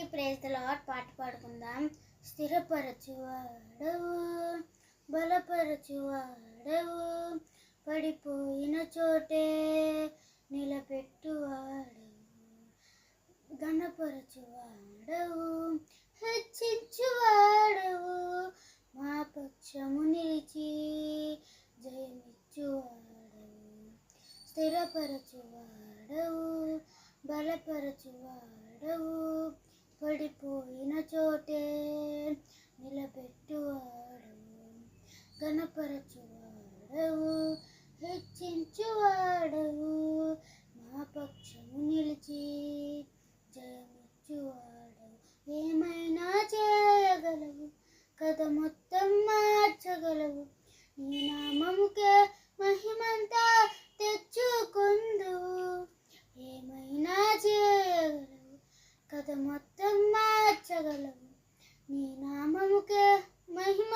Praise the lord పాట పాడుకుందాం. స్థిరపరచువాడవు, బలపరచువాడవు, పడిపోయిన చోటే నిలబెట్టువాడవు, ఘనపరచువాడవు, హెచ్చించువాడవు, మా పక్షము నిలిచి జయమిచ్చువాడవు, స్థిరపరచువాడవు, బలపరచువాడవు, పడిపోయిన చోటే నిలబెట్టువాడవు, ఘనపరచువాడవు, హెచ్చించువాడవు, మా పక్షము నిలిచి జయమిచ్చువాడవు. ఏమైనా చేయగలవు, కథ మొత్తం మార్చగలవు, నీ నామముకే మహిమంతా తెచ్చుకుందువు. ఏమైనా చేయగలవు, కథ మొత్తం మార్చగలవు, నీ నామముకే మహిమ